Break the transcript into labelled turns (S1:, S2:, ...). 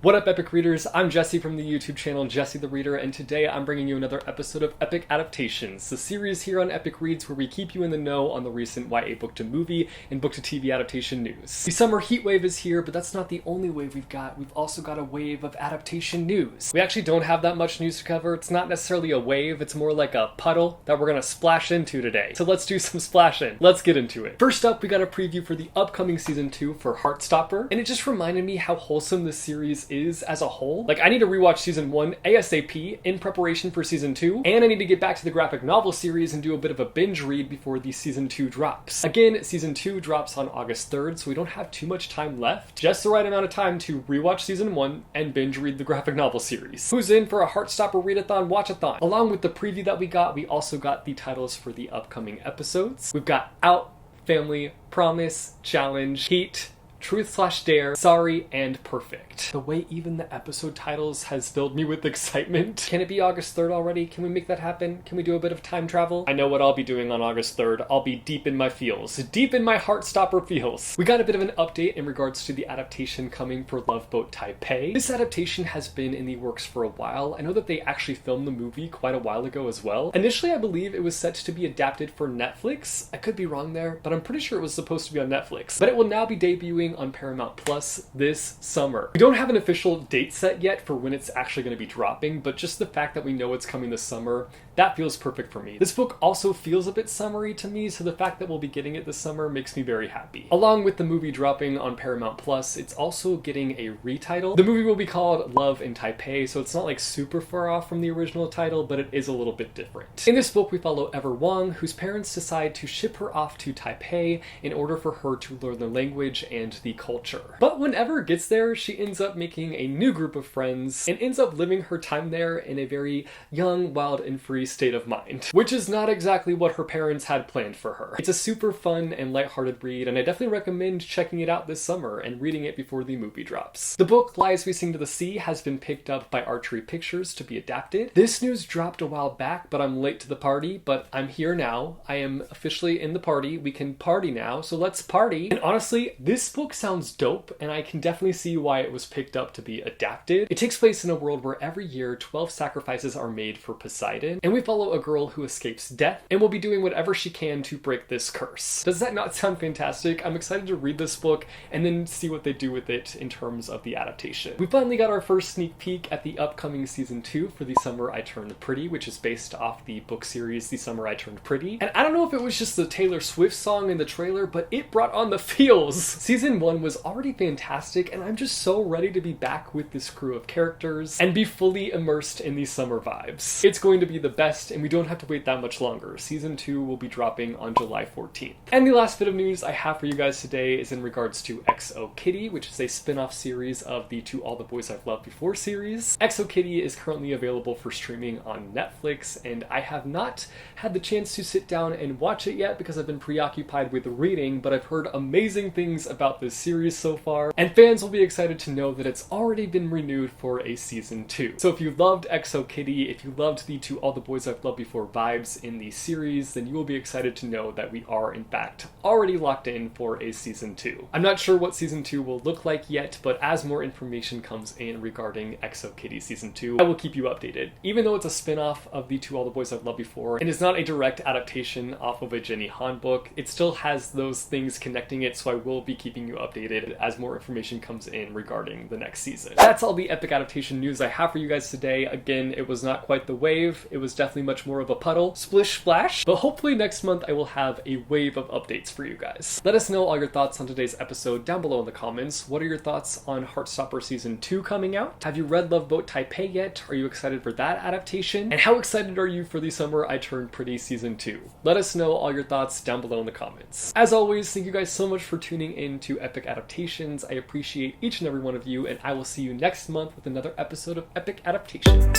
S1: What up, Epic Readers? I'm Jesse from the YouTube channel Jesse the Reader, and today I'm bringing you another episode of Epic Adaptations, the series here on Epic Reads where we keep you in the know on the recent YA book-to-movie and book-to-TV adaptation news. The summer heat wave is here, but that's not the only wave we've got. We've also got a wave of adaptation news. We actually don't have that much news to cover. It's not necessarily a wave, it's more like a puddle that we're gonna splash into today. So let's do some splashing. Let's get into it. First up, we got a preview for the upcoming season 2 for Heartstopper, and it just reminded me how wholesome this series is as a whole. Like, I need to rewatch season 1 ASAP in preparation for season 2, and I need to get back to the graphic novel series and do a bit of a binge read before the season 2 drops. Again, season 2 drops on August 3rd, so we don't have too much time left. Just the right amount of time to rewatch season 1 and binge read the graphic novel series. Who's in for a Heartstopper readathon, watchathon? Along with the preview that we also got the titles for the upcoming episodes. We've got Out, Family, Promise, Challenge, Heat, Truth/Dare, Sorry, and Perfect. The way even the episode titles has filled me with excitement. Can it be August 3rd already? Can we make that happen? Can we do a bit of time travel? I know what I'll be doing on August 3rd. I'll be deep in my feels. Deep in my Heartstopper feels. We got a bit of an update in regards to the adaptation coming for Loveboat Taipei. This adaptation has been in the works for a while. I know that they actually filmed the movie quite a while ago as well. Initially, I believe it was set to be adapted for Netflix. I could be wrong there, but I'm pretty sure it was supposed to be on Netflix. But it will now be debuting on Paramount Plus this summer. We don't have an official date set yet for when it's actually going to be dropping, but just the fact that we know it's coming this summer, that feels perfect for me. This book also feels a bit summery to me, so the fact that we'll be getting it this summer makes me very happy. Along with the movie dropping on Paramount Plus, it's also getting a retitle. The movie will be called Love in Taipei, so it's not like super far off from the original title, but it is a little bit different. In this book, we follow Ever Wong, whose parents decide to ship her off to Taipei in order for her to learn the language and the culture. But when Ever gets there, she ends up making a new group of friends and ends up living her time there in a very young, wild, and free state of mind, which is not exactly what her parents had planned for her. It's a super fun and lighthearted read, and I definitely recommend checking it out this summer and reading it before the movie drops. The book Lies We Sing to the Sea has been picked up by Archery Pictures to be adapted. This news dropped a while back, but I'm late to the party, but I'm here now. I am officially in the party. We can party now, so let's party. And honestly, this book sounds dope, and I can definitely see why it was picked up to be adapted. It takes place in a world where every year 12 sacrifices are made for Poseidon, and we follow a girl who escapes death and will be doing whatever she can to break this curse. Does that not sound fantastic? I'm excited to read this book and then see what they do with it in terms of the adaptation. We finally got our first sneak peek at the upcoming season 2 for The Summer I Turned Pretty, which is based off the book series The Summer I Turned Pretty. And I don't know if it was just the Taylor Swift song in the trailer, but it brought on the feels. Season 1 was already fantastic, and I'm just so ready to be back with this crew of characters and be fully immersed in these summer vibes. It's going to be the best, and we don't have to wait that much longer. Season 2 will be dropping on July 14th. And the last bit of news I have for you guys today is in regards to EXO Kitty, which is a spin-off series of the To All the Boys I've Loved Before series. EXO Kitty is currently available for streaming on Netflix, and I have not had the chance to sit down and watch it yet because I've been preoccupied with reading, but I've heard amazing things about this series so far, and fans will be excited to know that it's already been renewed for a season 2. So if you loved EXO Kitty, if you loved the To All the Boys I've Loved Before vibes in the series, then you will be excited to know that we are in fact already locked in for a season 2. I'm not sure what season 2 will look like yet, but as more information comes in regarding EXO Kitty season 2, I will keep you updated. Even though it's a spin-off of the To All the Boys I've Loved Before and is not a direct adaptation off of a Jenny Han book, it still has those things connecting it, so I will be keeping you updated as more information comes in regarding the next season. That's all the epic adaptation news I have for you guys today. Again, it was not quite the wave. It was definitely much more of a puddle, splish splash, but hopefully next month I will have a wave of updates for you guys. Let us know all your thoughts on today's episode down below in the comments. What are your thoughts on Heartstopper season 2 coming out? Have you read Loveboat Taipei yet? Are you excited for that adaptation? And how excited are you for The Summer I Turned Pretty season 2? Let us know all your thoughts down below in the comments. As always, thank you guys so much for tuning in to Epic Adaptations. I appreciate each and every one of you, and I will see you next month with another episode of Epic Adaptations.